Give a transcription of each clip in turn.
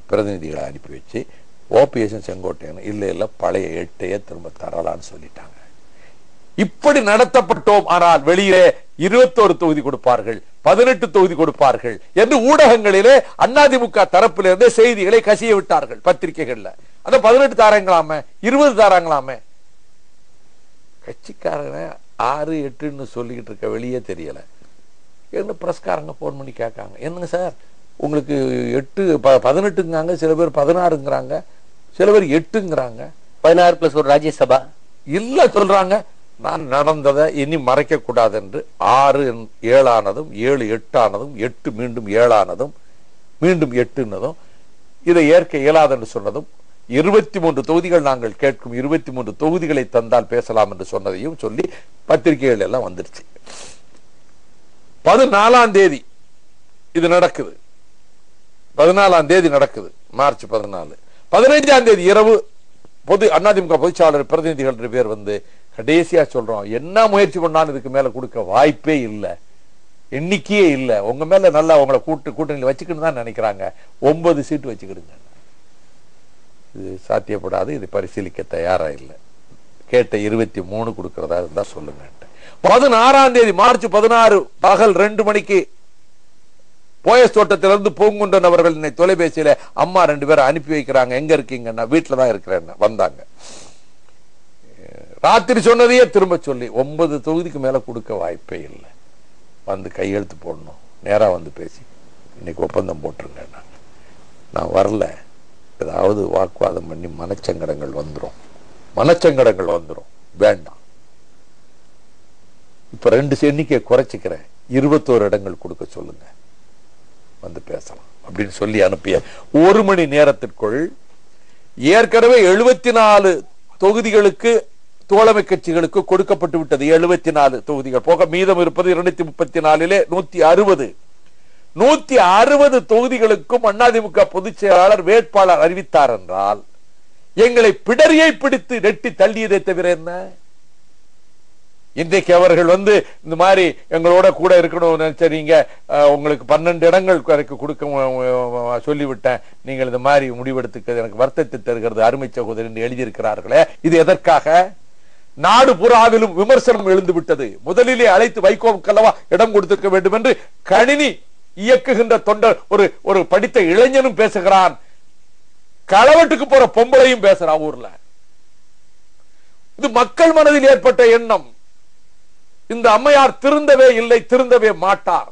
பிரதிநிதிகளை அனுப்பி வச்சு ஓபிஎஸ் செங்கோட்டையன் இல்ல பழைய 8 திரும்ப தரலான்னு சொல்லிட்டாங்க. இப்படி நடத்தப்பட்டோம். ஆனால் வெளியிலே 21 தொகுதி கொடுப்பார்கள், 18 தொகுதி கொடுப்பார்கள் என்று ஊடகங்களிலே அதிமுக தரப்பிலிருந்து செய்திகளை கசிய விட்டார்கள். பத்திரிகைகள்ல அந்த 18 தாராங்களாமே, 20 தாராங்களாமே. கட்சிக்காரங்க 6, 8ன்னு சொல்லிக்கிட்டு இருக்க வெளியே தெரியல. என்ன பிரஸ்காரங்க போன் பண்ணி கேட்காங்க, என்னங்க சார் உங்களுக்கு 8 18ங்கிறாங்க, சில பேர் 16ங்கிறாங்க, சில பேர் 8ங்கிறாங்க, 16 பிளஸ் ஒரு ராஜ்யசபா இல்ல சொல்றாங்க. நான் நடந்ததை இனி மறைக்க கூடாது என்று 6 7 ஆனதும் 7 8 ஆனதும் 8 மீண்டும் 7 ஆனதும் மீண்டும் 8னதும் இதை ஏற்க இயலாது என்று சொன்னதும் 23 தொகுதிகள் நாங்கள் கேட்கும் 23 தொகுதிகளை தந்தால் பேசலாம் என்று சொன்னதையும் சொல்லி பத்திரிகைகள் எல்லாம் வந்துருச்சு. 14ஆம் தேதி இது நடக்குது. 14ஆம் தேதி நடக்குது, மார்ச் 14. 15ஆம் தேதி இரவு பொது அதிமுக பொதுச்சாளர் பிரதிநிதிகள் 2 பேர் வந்து கடைசியா சொல்றோம், என்ன முயற்சி பண்ணாலும் இதுக்கு மேல கொடுக்க வாய்ப்பே இல்லை, எண்ணிக்கையே இல்லை, உங்க மேல நல்லா உங்களை கூட்டணியில் வச்சுக்கணும் தான் நினைக்கிறாங்க, 9 சீட்டு வச்சுக்கிடுங்க. இது சாத்தியப்படாது, இது பரிசீலிக்க தயாரா இல்லை, கேட்ட 23 கொடுக்கறதா இருந்தா சொல்லுங்க. 16ஆம் தேதி மார்ச் 16 பகல் 2 மணிக்கு போயஸ் தோட்டத்திலிருந்து பூங்குன்றன் அவர்கள் தொலைபேசியில அம்மா 2 பேரை அனுப்பி வைக்கிறாங்க. எங்க இருக்கீங்கன்னா வீட்டுல தான் இருக்கிறேன். வந்தாங்க. ராத்திரி சொன்னதையே திரும்ப சொல்லி 9 தொகுதிக்கு மேல கொடுக்க வாய்ப்பே இல்லை, வந்து கையெழுத்து போடணும், நேரா வந்து பேசி இன்னைக்கு ஒப்பந்தம் போட்டுருங்க. நான் வரல, ஏதாவது வாக்குவாதம் பண்ணி மனச்சங்கடங்கள் வந்துடும், வேண்டாம். இப்ப 2 எண்ணிக்கையை குறைச்சிக்கிறேன், 21 இடங்கள் கொடுக்க சொல்லுங்க, வந்து பேசலாம் அப்படின்னு சொல்லி அனுப்பிய 1 மணி நேரத்திற்குள் ஏற்கனவே 74 தொகுதிகளுக்கு தோழமை கட்சிகளுக்கு கொடுக்கப்பட்டு விட்டது. 74 தொகுதிகள் போக மீதம் இருப்பது 234 160 தொகுதிகளுக்கும் அதிமுக பொதுச் செயலாளர் வேட்பாளர் அறிவித்தார் என்றால் எங்களை பிடரியை பிடித்து நெட்டி தள்ளியதை தவிர என்ன? இன்றைக்கு அவர்கள் வந்து இந்த மாதிரி எங்களோட கூட இருக்கணும் நினைச்சீங்க, உங்களுக்கு 12 இடங்கள் கொடுக்க சொல்லிவிட்டேன், நீங்கள் இந்த மாதிரி முடிவெடுத்துக்கிறது எனக்கு வருத்தத்தை தருகிறது அருமை சகோதரி என்று எழுதியிருக்கிறார்களே, இது எதற்காக? நாடு புறாவிலும் விமர்சனம் எழுந்து விட்டது. முதலிலே அழைத்து வைகோவுக்கல்லவா இடம் கொடுத்திருக்க வேண்டும் என்று கணினி இயக்குகின்ற தொண்டர் ஒரு படித்த இளைஞனும் பேசுகிறான், களவட்டுக்கு போற பொம்பளையும் பேசுறான் ஊர்ல. இது மக்கள் மனதில் ஏற்பட்ட எண்ணம். இந்த அம்மையார் திருந்தவே இல்லை, திருந்தவே மாட்டார்.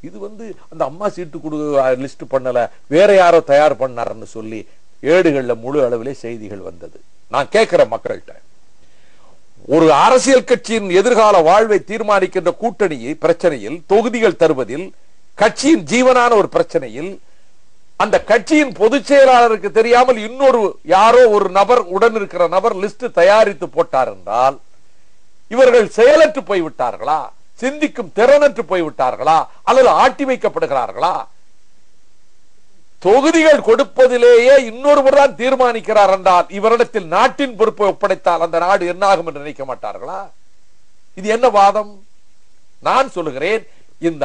இது வந்து அந்த அம்மா சீட்டு லிஸ்ட் பண்ணல, வேற யாரோ தயார் பண்ணார்னு சொல்லி ஏடுகள்ல முழு அளவிலே செய்திகள் வந்தது. நான் கேட்கிற மக்கள்கிட்ட, ஒரு அரசியல் கட்சியின் எதிர்கால வாழ்வை தீர்மானிக்கின்ற கூட்டணி பிரச்சனையில், தொகுதிகள் தருவதில், கட்சியின் ஜீவனான ஒரு பிரச்சனையில் அந்த கட்சியின் பொதுச் செயலாளருக்கு தெரியாமல் இன்னொரு யாரோ ஒரு நபர், உடன் இருக்கிற நபர் லிஸ்ட் தயாரித்து போட்டார் என்றால் இவர்கள் செயலற்று போய்விட்டார்களா, சிந்திக்கும் திறனற்று போய்விட்டார்களா, அல்லது ஆட்டி வைக்கப்படுகிறார்களா? தொகுதிகள் கொடுப்பதிலேயே இன்னொருவர் தான் தீர்மானிக்கிறார் என்றால் இவரிடத்தில் நாட்டின் பொறுப்பை ஒப்படைத்தால் அந்த நாடு என்ன ஆகும் என்று நினைக்க மாட்டார்களா? இது என்ன வாதம்? நான் சொல்லுகிறேன், இந்த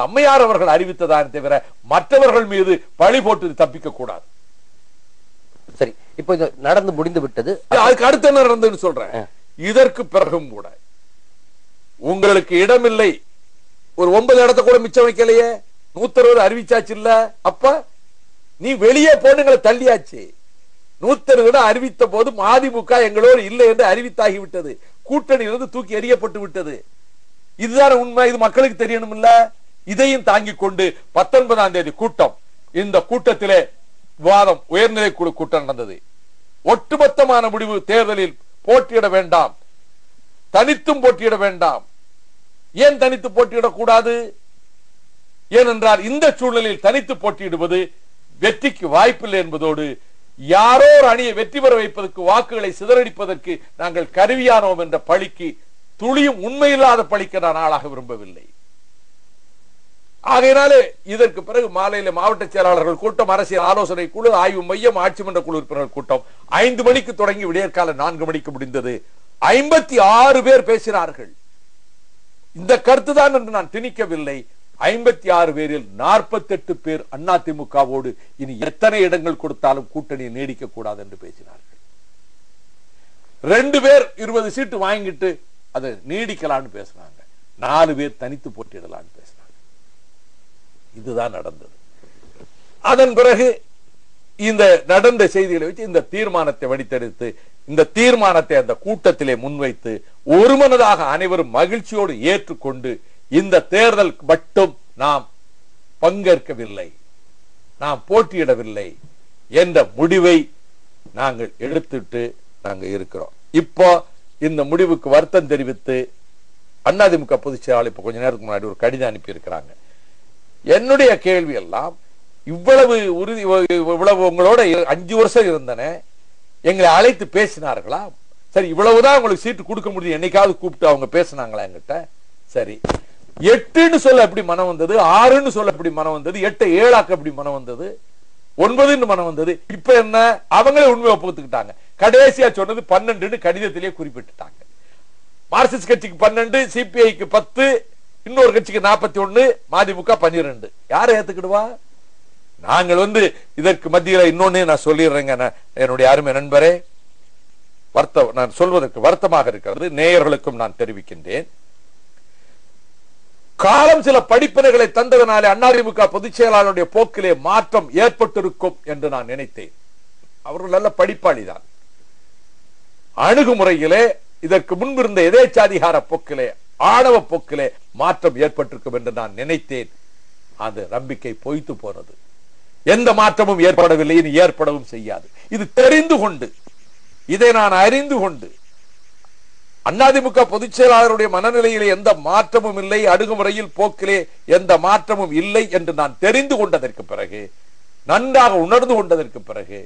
அம்மையார் அவர்கள் அறிவித்ததான் தவிர மற்றவர்கள் மீது பழி போட்டு தப்பிக்க கூடாது. சரி, இப்போ நடந்து முடிந்து விட்டது, அதுக்கு அடுத்து என்ன நடந்ததுன்னு சொல்றேன். இதற்கு பிறகும் கூட உங்களுக்கு இடமில்லை, ஒரு 9 இடத்தை கூட மிச்சம் வைக்கலையே, 160 அறிவிச்சாச்சு இல்ல, அப்ப நீ வெளியே போனுங்களை தள்ளியாச்சு. 160 அறிவித்த போது அதிமுக எங்களோடு இல்லை என்று அறிவித்தாகிவிட்டது, கூட்டணியிலிருந்து தூக்கி எறியப்பட்டு விட்டது. இதுதான் உண்மை, இது மக்களுக்கு தெரியணும் இல்ல. இதையும் தாங்கிக் கொண்டு 19ஆம் தேதி கூட்டம், இந்த கூட்டத்திலே விவாதம், உயர்நிலை குழு கூட்டம் நடந்தது. ஒட்டுமொத்தமான முடிவு, தேர்தலில் போட்டியிட வேண்டாம், தனித்தும் போட்டியிட வேண்டாம். ஏன் தனித்து போட்டியிடக்கூடாது? ஏனென்றால் இந்த சூழ்நிலையில் தனித்து போட்டியிடுவது வெற்றிக்கு வாய்ப்பில்லை என்பதோடு யாரோ ஒரு அணியை வெற்றி பெற வைப்பதற்கு, வாக்குகளை சிதறடிப்பதற்கு நாங்கள் கருவியானோம் என்ற பழிக்கு, துளியும் உண்மையில்லாத பழிக்க நான் ஆளாக விரும்பவில்லை. ஆகையினாலே இதற்கு பிறகு மாலையில மாவட்ட செயலாளர்கள் கூட்டம், அரசியல் ஆலோசனை குழு, ஆய்வு மையம், ஆட்சி மன்ற குழு உறுப்பினர்கள் கூட்டம் 5 மணிக்கு தொடங்கி விடியற்கால 4 மணிக்கு முடிந்தது. 56 பேர் பேசினார்கள். இந்த கருத்துதான் என்று நான் திணிக்கவில்லை. 56 பேரில் 48 பேர் அதிமுகவோடு இனி எத்தனை இடங்கள் கொடுத்தாலும் கூட்டணி நீடிக்க கூடாது என்று பேசினார்கள். 2 பேர் 20 சீட்டு வாங்கிட்டு அதை நீடிக்கலான்னு பேசினாங்க. 4 பேர் தனித்து போட்டியிடலான்னு பேசினாங்க. இதுதான் நடந்தது. அதன் பிறகு இந்த நடந்த செய்திகளை வச்சு இந்த தீர்மானத்தை வடித்தெடுத்து இந்த தீர்மானத்தை அந்த கூட்டத்திலே முன்வைத்து ஒருமனதாக அனைவரும் மகிழ்ச்சியோடு ஏற்றுக்கொண்டு இந்த தேர்தல் மட்டும் நாம் பங்கேற்கவில்லை, நாம் போட்டியிடவில்லை என்ற முடிவை நாங்கள் எடுத்துட்டு நாங்க இருக்கிறோம். இப்போ இந்த முடிவுக்கு வருத்தம் தெரிவித்து அதிமுக பொதுச் செயலாளர் இப்ப கொஞ்ச நேரத்துக்கு முன்னாடி ஒரு கடிதம் அனுப்பி இருக்கிறாங்க. என்னுடைய கேள்வி எல்லாம் இவ்வளவு உறுதி, இவ்வளவு உங்களோட 5 வருஷம் இருந்தன, எங்களை அழைத்து பேசினார்களா? சரி, இவ்வளவுதான் உங்களுக்கு சீட்டு கொடுக்க முடியும், என்னைக்காவது கூப்பிட்டு அவங்க பேசினாங்களா என்கிட்ட? சரி, 8ன்னு சொல்ல எப்படி மனம் வந்தது, 6ன்னு சொல்ல எப்படி மனம் வந்தது, 8 7 எப்படி மனம் வந்தது, 9ன்னு மனம் வந்தது? இப்ப என்ன, அவங்களே உண்மையை ஒப்புத்துக்கிட்டாங்க. கடைசியா சொன்னது 12ன்னு கடிதத்திலேயே குறிப்பிட்டுட்டாங்க. மார்க்சிஸ்ட் கட்சிக்கு 12, சிபிஐக்கு 10, இன்னொரு கட்சிக்கு 41, மதிமுக 12. யாரை ஏத்துக்கிடுவா? நாங்கள் இதற்கு மத்தியில் இன்னொன்னு நான் சொல்லிடுறேங்க. என்னுடைய அருமை நண்பரே, நான் சொல்வதற்கு வருத்தமாக இருக்கிறது, நேயர்களுக்கும் நான் தெரிவிக்கின்றேன். காலம் சில படிப்பினைகளை தந்ததனாலே அதிமுக பொதுச் செயலாளருடைய போக்கிலே மாற்றம் ஏற்பட்டிருக்கும் என்று நான் நினைத்தேன். அவர்கள் நல்ல படிப்பாளிதான். அணுகுமுறையிலே இதற்கு முன்பிருந்த எதேச்சாதிகார போக்கிலே, ஆணவ போக்கிலே மாற்றம் ஏற்பட்டிருக்கும் என்று நான் நினைத்தேன். அது நம்பிக்கை பொய்த்து போனது. எந்த மாற்றமும் ஏற்படவில்லை, இனி ஏற்படவும் செய்யாது. இது தெரிந்து கொண்டு, இதை நான் அறிந்து கொண்டு, அதிமுக பொதுச் செயலாளருடைய மனநிலையிலே எந்த மாற்றமும் இல்லை, அணுகுமுறையில் போக்கிலே எந்த மாற்றமும் இல்லை என்று நான் தெரிந்து கொண்டதற்கு பிறகு, நன்றாக உணர்ந்து கொண்டதற்கு பிறகு,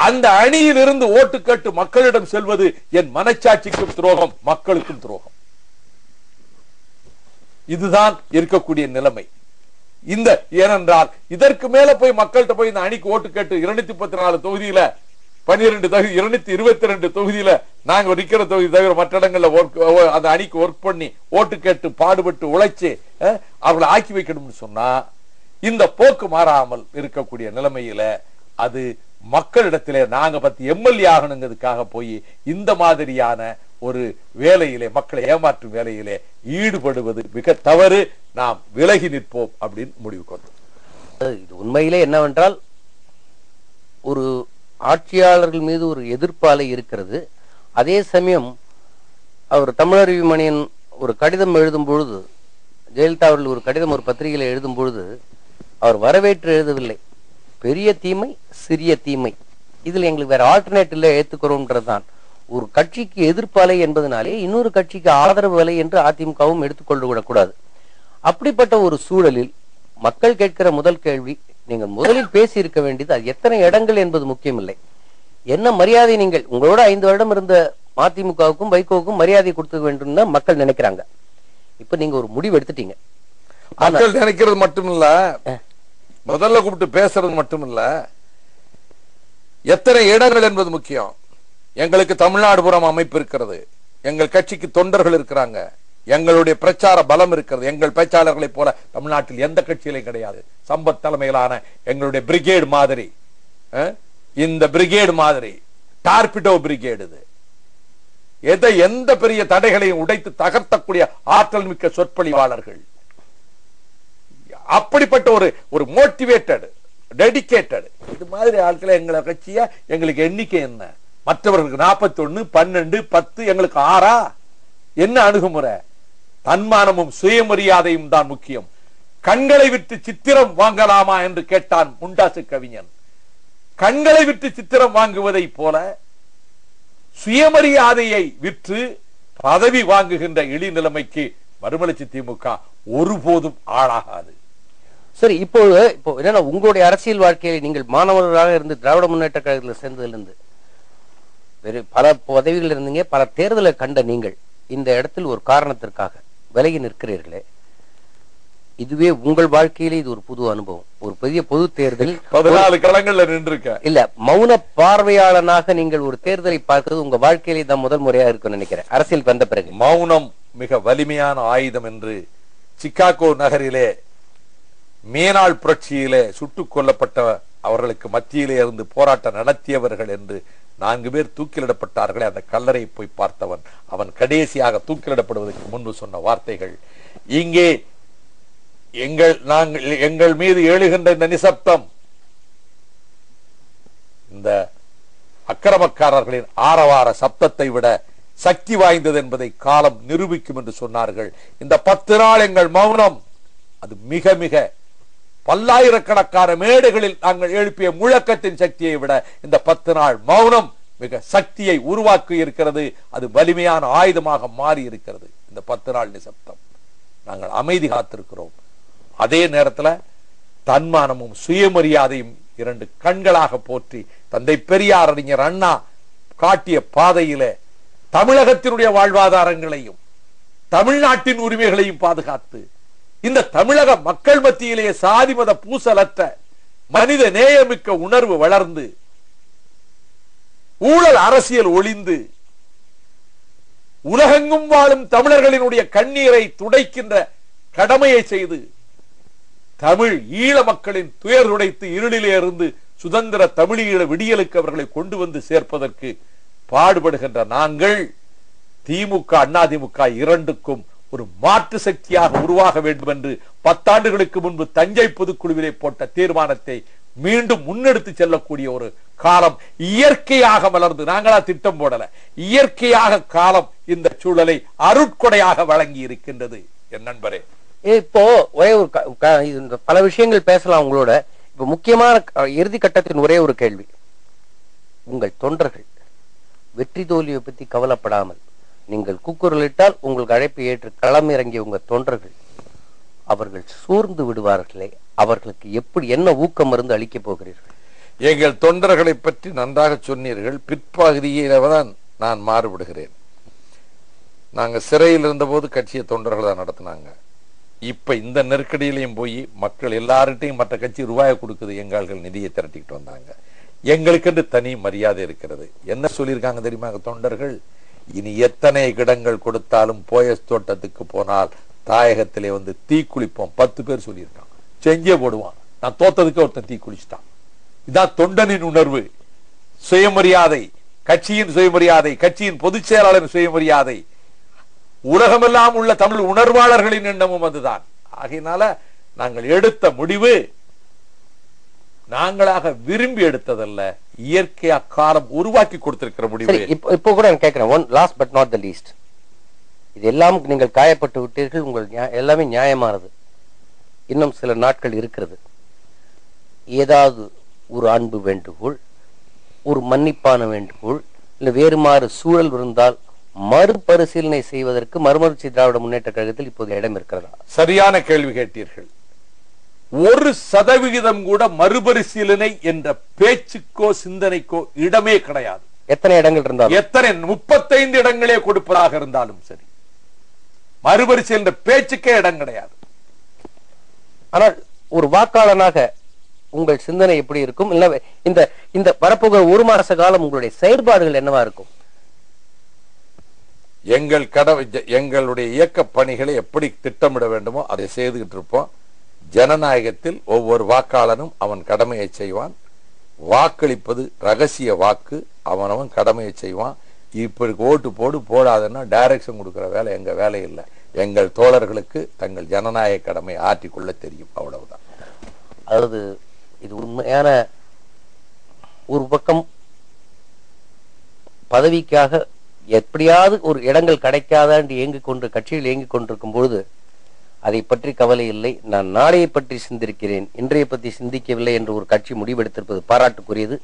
அந்த அணியில் இருந்து ஓட்டு கேட்டு மக்களிடம் செல்வது என் மனச்சாட்சிக்கும் துரோகம், மக்களுக்கும் துரோகம். இதுதான் இருக்கக்கூடிய நிலைமை. ஏனென்றால் இதற்கு மேல போய் மக்கள்கிட்ட போய் இந்த அணிக்கு ஓட்டு கேட்டு 214 தொகுதியில 12 தொகுதி 222 தொகுதியில நாங்க நிக்கிற தொகுதி தவிர மற்ற இடங்கள்ல அந்த அணிக்கு ஒர்க் பண்ணி ஓட்டு கேட்டு பாடுபட்டு உழைச்சு அவர்களை ஆக்கி வைக்கணும்னு சொன்னா, இந்த போக்கு மாறாமல் இருக்கக்கூடிய நிலைமையில அது மக்களிடத்திலே நாங்க 10 எம்எல்ஏ ஆகணுங்கிறதுக்காக போய் இந்த மாதிரியான ஒரு வேலையிலே, மக்களை ஏமாற்றும் வேலையிலே ஈடுபடுவது மிக தவறு. நாம் விலகி நிற்போம் அப்படின்னு முடிவு கொண்டோம். இது உண்மையிலே என்னவென்றால், ஒரு ஆட்சியாளர்கள் மீது ஒரு எதிர்ப்பாலை இருக்கிறது. அதே சமயம் அவர் தமிழறிவு மணியன் ஒரு கடிதம் எழுதும் பொழுது, ஜெயலலிதா அவர்கள் ஒரு கடிதம் ஒரு பத்திரிகையில் எழுதும் பொழுது அவர் வரவேற்று எழுதவில்லை. பெரிய தீமை, சிறிய தீமை, இதுல எங்களுக்கு வேற ஆல்டர்னேட் இல்லை, ஏத்துக்கிறோம்ன்றதுதான். ஒரு கட்சிக்கு எதிர்ப்பாலை என்பதனாலே இன்னொரு கட்சிக்கு ஆதரவு விலை என்று அதிமுகவும் எடுத்துக்கொண்டு விடக்கூடாது. அப்படிப்பட்ட ஒரு சூழலில் மக்கள் கேட்கிற முதல் கேள்வி, நீங்கள் முதலில் பேசி இருக்க வேண்டியது அது எத்தனை இடங்கள் என்பது முக்கியம் இல்லை, என்ன மரியாதை நீங்கள் உங்களோட 5 வருடம் இருந்த மதிமுகவுக்கும் வைகோவுக்கும் மரியாதை கொடுக்க வேண்டும் தான் மக்கள் நினைக்கிறாங்க. இப்ப நீங்க ஒரு முடிவு எடுத்துட்டீங்க. மக்கள் நினைக்கிறது மட்டும் இல்ல, முதல்ல கூப்பிட்டு பேசுறது மட்டும் இல்ல, எத்தனை இடங்கள் என்பது முக்கியம். எங்களுக்கு தமிழ்நாடு புறம் அமைப்பு இருக்கிறது, எங்கள் கட்சிக்கு தொண்டர்கள் இருக்கிறாங்க, எங்களுடைய பிரச்சார பலம் இருக்கிறது. எங்கள் பேச்சாளர்களை போல தமிழ்நாட்டில் எந்த கட்சியிலும் கிடையாது. சம்பத் தலைமையிலான எங்களுடைய பிரிகேடு மாதிரி, இந்த பிரிகேடு மாதிரி டார்பிடோ பிரிகேடு, இது எந்த பெரிய தடைகளையும் உடைத்து தகர்த்தக்கூடிய ஆற்றல் மிக்க சொற்பொழிவாளர்கள். அப்படிப்பட்ட ஒரு மோட்டிவேட்டட், டெடிகேட்டட், இது மாதிரி ஆட்களை எங்களை கட்சியா எங்களுக்கு எண்ணிக்கை என்ன? மற்றவர்களுக்கு 41, 12, 10, எங்களுக்கு 6. என்ன அணுகுமுறை? தன்மானமும் சுயமரியாதையும் தான் முக்கியம். கண்களை விட்டு சித்திரம் வாங்கலாமா என்று கேட்டான் முண்டாசு கவிஞன். கண்களை விட்டு சித்திரம் வாங்குவதை போல சுயமரியாதையை விற்று பதவி வாங்குகின்ற இழி நிலைமைக்கு மறுமலர்ச்சி திமுக ஒருபோதும் ஆளாகாது. சரி, இப்போ என்னன்னா, உங்களுடைய அரசியல் வாழ்க்கையை நீங்கள் மாணவர்களாக இருந்து திராவிட முன்னேற்ற கழகத்தில் சேர்ந்ததிலிருந்து பல பதவிகள் இருந்தீங்க, பல தேர்தலை கண்ட நீங்கள் இந்த இடத்தில் ஒரு காரணத்திற்காக விலகி நிற்கிறீர்களே, இதுவே உங்கள் வாழ்க்கையிலே இது ஒரு புது அனுபவம். ஒரு பெரிய பொது தேர்தல் 14 களங்கள்ல நின்றுக்க இல்ல, மௌன பார்வையாளனாக நீங்கள் ஒரு தேர்தலை பார்க்கிறது உங்க வாழ்க்கையிலே தான் முதல் முறையா இருக்குன்னு நினைக்கிறேன், அரசியல் வந்த பிறகு. மௌனம் மிக வலிமையான ஆயுதம் என்று சிகாகோ நகரிலே மேனாள் புரட்சியிலே சுட்டுக் கொல்லப்பட்ட அவர்களுக்கு மத்தியிலே இருந்து போராட்டம் நடத்தியவர்கள் என்று 4 பேர் தூக்கிலிடப்பட்டார்களே, அந்த கல்லறை போய் பார்த்தவன். அவன் கடைசியாக தூக்கிலிடப்படுவதற்கு முன்பு சொன்ன வார்த்தைகள் இங்கே எங்கள் மீது எழுகின்ற இந்த நிசப்தம் இந்த அக்கிரமக்காரர்களின் ஆரவார சப்தத்தை விட சக்தி வாய்ந்தது என்பதை காலம் நிரூபிக்கும் என்று சொன்னார்கள். இந்த 10 நாள் எங்கள் மௌனம் அது மிக மிக பல்லாயிரக்கணக்கான மேடைகளில் நாங்கள் எழுப்பிய முழக்கத்தின் சக்தியை விட இந்த 10 நாள் மௌனம் மிக சக்தியை உருவாக்கி இருக்கிறது. அது வலிமையான ஆயுதமாக மாறி இருக்கிறது. இந்த 10 நாள் நிசப்தம் நாங்கள் அமைதி காத்திருக்கிறோம். அதே நேரத்தில் தன்மானமும் சுயமரியாதையும் 2 கண்களாக போற்றி தந்தை பெரியார், அறிஞர் அண்ணா காட்டிய பாதையில தமிழகத்தினுடைய வாழ்வாதாரங்களையும் தமிழ்நாட்டின் உரிமைகளையும் பாதுகாத்து இந்த தமிழக மக்கள் மத்தியிலே சாதி மத பூசலற்ற மனித நேயமிக்க உணர்வு வளர்ந்து ஊழல் அரசியல் ஒளிந்து உலகெங்கும் வாழும் தமிழர்களினுடைய கண்ணீரை துடைக்கின்ற கடமையை செய்து தமிழ் ஈழ மக்களின் துயர் துடைத்து இருளிலே இருந்து சுதந்திர தமிழீழ விடியலுக்கு அவர்களை கொண்டு வந்து சேர்ப்பதற்கு பாடுபடுகின்ற நாங்கள் திமுக அதிமுக இரண்டுக்கும் ஒரு மாற்று சக்தியாக உருவாக வேண்டும் என்று 10 ஆண்டுகளுக்கு முன்பு தஞ்சை பொதுக்குழுவிலே போட்ட தீர்மானத்தை மீண்டும் முன்னெடுத்து செல்லக்கூடிய ஒரு காலம் இயற்கையாக மலர்ந்து, நாங்களா திட்டம் போடல, இயற்கையாக காலம் இந்த சூழலை அருட்கொடையாக வழங்கி இருக்கின்றது. என் நண்பரே, இப்போ ஒரே ஒரு பல விஷயங்கள் பேசலாம் உங்களோட. இப்ப முக்கியமான இறுதி கட்டத்தின் ஒரே ஒரு கேள்வி, உங்கள் தொண்டர்கள் வெற்றி தோல்வியை பத்தி கவலைப்படாமல் நீங்கள் கூக்குரலிட்டால் உங்களுக்கு அழைப்பு ஏற்று களம் இறங்கிய உங்க தொண்டர்கள் அவர்கள் சூர்ந்து விடுவார்களே, அவர்களுக்கு எப்படி என்ன ஊக்கம் மருந்து அளிக்க போகிறீர்கள்? எங்கள் தொண்டர்களை பற்றி நன்றாக சொன்னீர்கள். பிற்பகுதியில்தான் நான் மாறுபடுகிறேன். நாங்க சிறையில் இருந்த போது கட்சியை தொண்டர்கள் தான் நடத்தினாங்க. இப்ப இந்த நெருக்கடியிலையும் போய் மக்கள் எல்லார்ட்டையும் மற்ற கட்சி ரூபாயை கொடுக்குது, எங்கால்கள் நிதியை திரட்டிக்கிட்டு வந்தாங்க. எங்களுக்கு என்று தனி மரியாதை இருக்கிறது. என்ன சொல்லியிருக்காங்க தெரியுமா தொண்டர்கள்? இனி எத்தனை இடங்கள் கொடுத்தாலும் போயஸ் தோட்டத்துக்கு போனால் தாயகத்திலே வந்து தீ குளிப்போம். 10 பேர் சொல்லியிருக்காங்க. செஞ்சே போடுவான். நான் தோத்ததுக்கு ஒருத்தன் தீ குளிச்சுட்டான். இதான் தொண்டனின் உணர்வு, சுயமரியாதை, கட்சியின் சுயமரியாதை, கட்சியின் பொதுச் செயலாளரின் சுயமரியாதை, உலகமெல்லாம் உள்ள தமிழ் உணர்வாளர்களின் எண்ணமும் அதுதான். ஆகையினால நாங்கள் எடுத்த முடிவு நாங்களாக விரும்பி எடுத்ததல்ல, இயற்கையா காலம் உருவாக்கி கொடுத்திருக்கிற முடிவு. இப்போ கூட நான் கேட்கிறேன், one last but not the least, இது எல்லாம் நீங்கள் காயப்பட்டு விட்டீர்கள், உங்கள் எல்லாமே நியாயமானது. இன்னும் சில நாட்கள் இருக்கிறது. ஏதாவது ஒரு அன்பு வேண்டுகோள், ஒரு மன்னிப்பான வேண்டுகோள், இல்ல வேறுமாறு சூழல் இருந்தால் மறுபரிசீலனை செய்வதற்கு மறுமலர்ச்சி திராவிட முன்னேற்ற கழகத்தில் இப்போது இடம் இருக்கிறதா? சரியான கேள்வி கேட்டீர்கள். 1% கூட மறுபரிசீலனை என்ற பேச்சுக்கோ சிந்தனைக்கோ இடமே கிடையாது. எத்தனை இடங்கள் இருந்தாலும், எத்தனை 35 இடங்களே கொடுப்பதாக இருந்தாலும் சரி, மறுபரிசீலனை பேச்சுக்கே இடம் கிடையாது. ஆனால் ஒரு வாக்காளனாக உங்கள் சிந்தனை எப்படி இருக்கும்? இல்ல இந்த இந்த வரப்போகிற 1 மாச காலம் உங்களுடைய செயல்பாடுகள் என்னவா இருக்கும்? எங்களுடைய இயக்க பணிகளை எப்படி திட்டமிட வேண்டுமோ அதை செய்துகிட்டு இருப்போம். ஜனநாயகத்தில் ஒவ்வொரு வாக்காளனும் அவன் கடமையை செய்வான். வாக்களிப்பது ரகசிய வாக்கு. அவனவன் கடமையை செய்வான். இப்படி ஓட்டு போடு போடாதுன்னா டைரக்ஷன் கொடுக்கிற வேலை எங்க வேலை இல்லை. எங்கள் தோழர்களுக்கு தங்கள் ஜனநாயக கடமை ஆற்றிக்கொள்ள தெரியும், அவ்வளவுதான். அதாவது இது உண்மையான ஒரு பக்கம் பதவிக்காக எப்படியாவது ஒரு இடங்கள் கிடைக்காதாண்டு இயங்கிக் கொண்டு கட்சியில் இயங்கிக் கொண்டிருக்கும் பொழுது அதை பற்றி கவலை இல்லை, நான் நாளையை பற்றி சிந்திருக்கிறேன், இன்றைய பற்றி சிந்திக்கவில்லை என்று ஒரு கட்சி முடிவெடுத்திருப்பது பாராட்டுக்குரியது.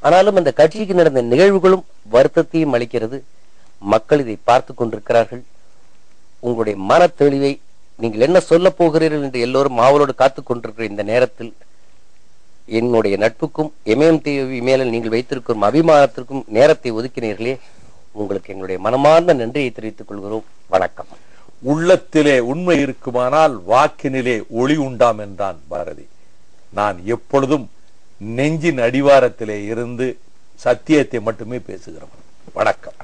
ஆனாலும் அந்த கட்சிக்கு நடந்த நிகழ்வுகளும் வருத்தத்தையும் அளிக்கிறது. மக்கள் இதை பார்த்து கொண்டிருக்கிறார்கள். உங்களுடைய மன தெளிவை நீங்கள் என்ன சொல்ல போகிறீர்கள் என்று எல்லோரும் ஆவலோடு காத்துக் கொண்டிருக்கிற இந்த நேரத்தில் என்னுடைய நட்புக்கும் எம்எம் டிவி மேல நீங்கள் வைத்திருக்கும் அபிமானத்திற்கும் நேரத்தை ஒதுக்கினீர்களே, உங்களுக்கு எங்களுடைய மனமார்ந்த நன்றியை தெரிவித்துக் கொள்கிறோம். வணக்கம். உள்ளத்திலே உண்மை இருக்குமானால் வாக்கினிலே ஒளி உண்டாம் என்றான் பாரதி. நான் எப்பொழுதும் நெஞ்சின் அடிவாரத்திலே இருந்து சத்தியத்தை மட்டுமே பேசுகிறவன். வணக்கம்.